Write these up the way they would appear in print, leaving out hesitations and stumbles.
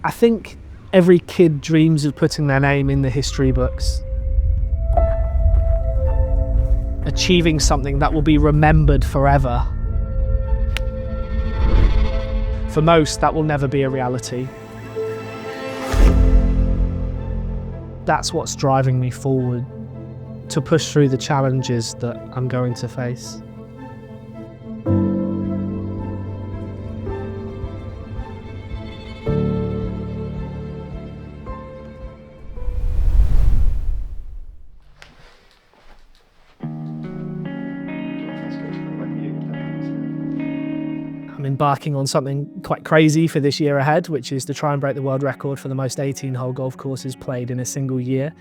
I think every kid dreams of putting their name in the history books. Achieving something that will be remembered forever. For most, that will never be a reality. That's what's driving me forward, to push through the challenges that I'm going to face. I'm embarking on something quite crazy for this year ahead, which is to try and break the world record for the most 18-hole golf courses played in a single year.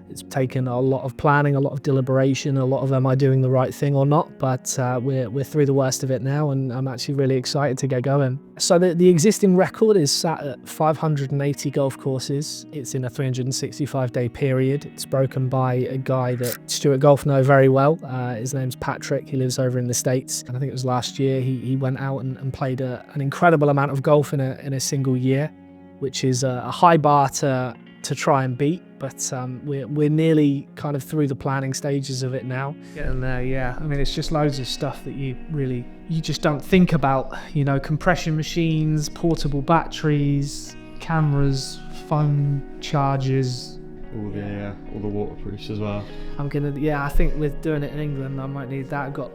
It's taken a lot of planning, a lot of deliberation, a lot of am I doing the right thing or not, but we're through the worst of it now, and I'm actually really excited to get going. So the existing record is sat at 580 golf courses. It's in a 365-day period. It's broken by a guy that Stuart Golf know very well. His name's Patrick. He lives over in the States, and I think it was last year he went out and played an incredible amount of golf in a single year, which is a high bar to try and beat, but we're nearly kind of through the planning stages of it now. Getting there, yeah. I mean, it's just loads of stuff that you just don't think about. You know, compression machines, portable batteries, cameras, phone chargers. All the waterproofs as well. I think with doing it in England, I might need that. I've got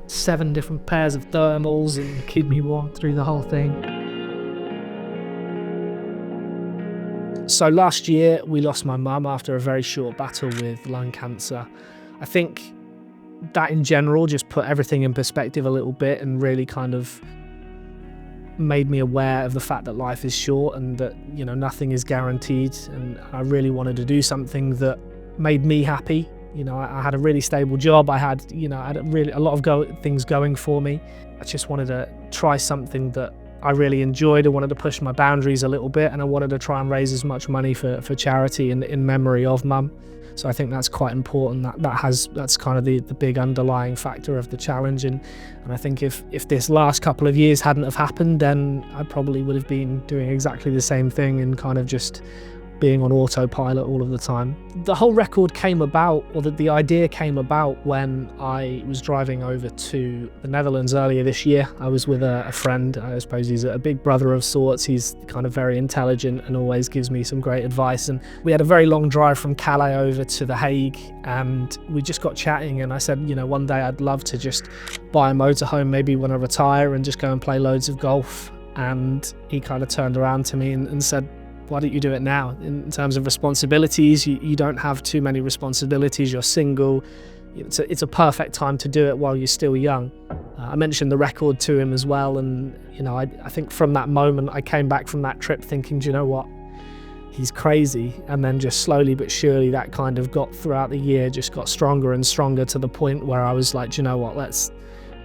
7 different pairs of thermals and keep me warm through the whole thing. So last year, we lost my mum after a very short battle with lung cancer. I think that in general just put everything in perspective a little bit and really kind of made me aware of the fact that life is short and that, you know, nothing is guaranteed. And I really wanted to do something that made me happy. You know, I had a really stable job. I had a lot of things going for me. I just wanted to try something that I really enjoyed. I wanted to push my boundaries a little bit, and I wanted to try and raise as much money for charity in memory of Mum. So I think that's quite important. That's kind of the big underlying factor of the challenge. And I think if this last couple of years hadn't have happened, then I probably would have been doing exactly the same thing and kind of just being on autopilot all of the time. The whole record came about, or the idea came about, when I was driving over to the Netherlands earlier this year. I was with a friend. I suppose he's a big brother of sorts. He's kind of very intelligent and always gives me some great advice. And we had a very long drive from Calais over to The Hague, and we just got chatting, and I said, you know, one day I'd love to just buy a motorhome, maybe when I retire, and just go and play loads of golf. And he kind of turned around to me and said, why don't you do it now? In terms of responsibilities, you don't have too many responsibilities, you're single. It's a perfect time to do it while you're still young. I mentioned the record to him as well, and you know, I think from that moment I came back from that trip thinking, do you know what? He's crazy. And then just slowly but surely that kind of got throughout the year, just got stronger and stronger to the point where I was like, do you know what, let's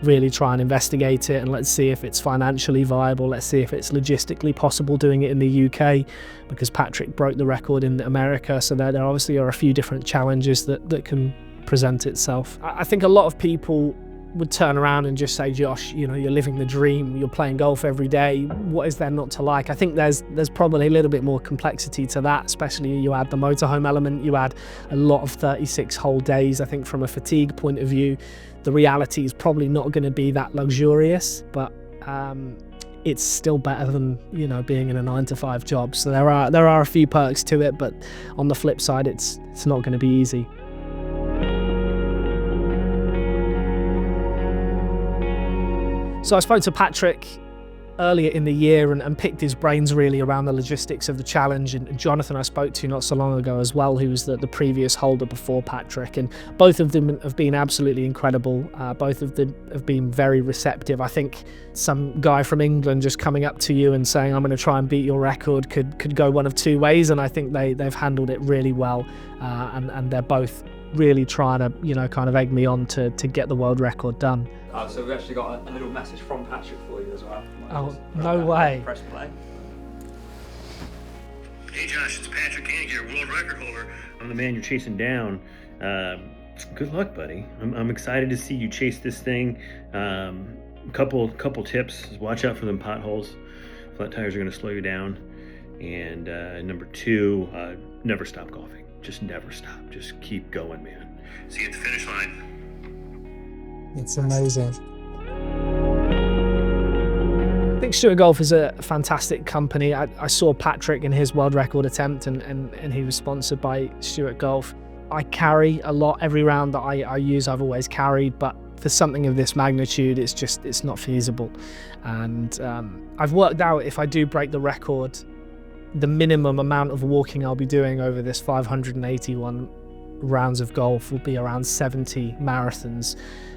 really try and investigate it, and let's see if it's financially viable. Let's see if it's logistically possible doing it in the UK, because Patrick broke the record in America. So there obviously are a few different challenges that can present itself. I think a lot of people would turn around and just say, Josh, you know, you're living the dream, you're playing golf every day, what is there not to like? I think there's probably a little bit more complexity to that, especially you add the motorhome element, you add a lot of 36 hole days. I think from a fatigue point of view, the reality is probably not going to be that luxurious, but it's still better than, you know, being in a 9-to-5 job. So there are a few perks to it, but on the flip side, it's not going to be easy. So I spoke to Patrick earlier in the year and picked his brains really around the logistics of the challenge, and Jonathan I spoke to not so long ago as well, who was the previous holder before Patrick, and both of them have been absolutely incredible. Both of them have been very receptive. I think some guy from England just coming up to you and saying, I'm going to try and beat your record could go one of two ways, and I think they've handled it really well, and they're both really trying to, you know, kind of egg me on to get the world record done. So we've actually got a little message from Patrick for you as well. Oh, no way. Press play. Hey Josh, it's Patrick Koenig here, world record holder. I'm the man you're chasing down. Good luck, buddy. I'm excited to see you chase this thing. Couple tips: watch out for them potholes. Flat tires are going to slow you down. And number two, never stop golfing. Just never stop. Just keep going, man. See you at the finish line. It's amazing. I think Stuart Golf is a fantastic company. I saw Patrick in his world record attempt, and he was sponsored by Stuart Golf. I carry a lot. Every round that I use, I've always carried, but for something of this magnitude, it's not feasible. And I've worked out, if I do break the record, the minimum amount of walking I'll be doing over this 581 rounds of golf will be around 70 marathons,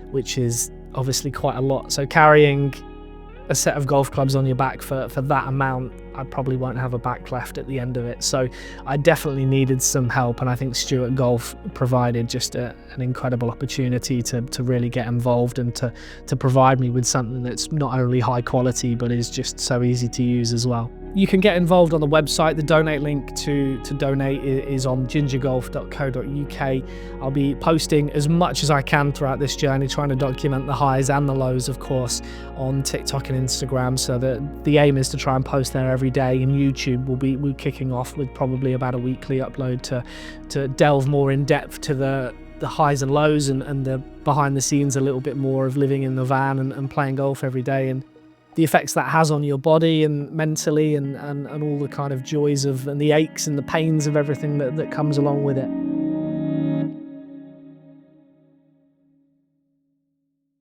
which is obviously quite a lot. So carrying a set of golf clubs on your back for that amount, I probably won't have a back left at the end of it. So I definitely needed some help, and I think Stuart Golf provided just an incredible opportunity to really get involved and to provide me with something that's not only high quality but is just so easy to use as well. You can get involved on the website. The donate link to donate is on gingergolf.co.uk. I'll be posting as much as I can throughout this journey, trying to document the highs and the lows, of course, on TikTok and Instagram. So the aim is to try and post there every day. And YouTube will be kicking off with probably about a weekly upload to delve more in depth to the highs and lows and the behind the scenes a little bit more of living in the van and playing golf every day, and the effects that has on your body and mentally and all the kind of joys of and the aches and the pains of everything that comes along with it.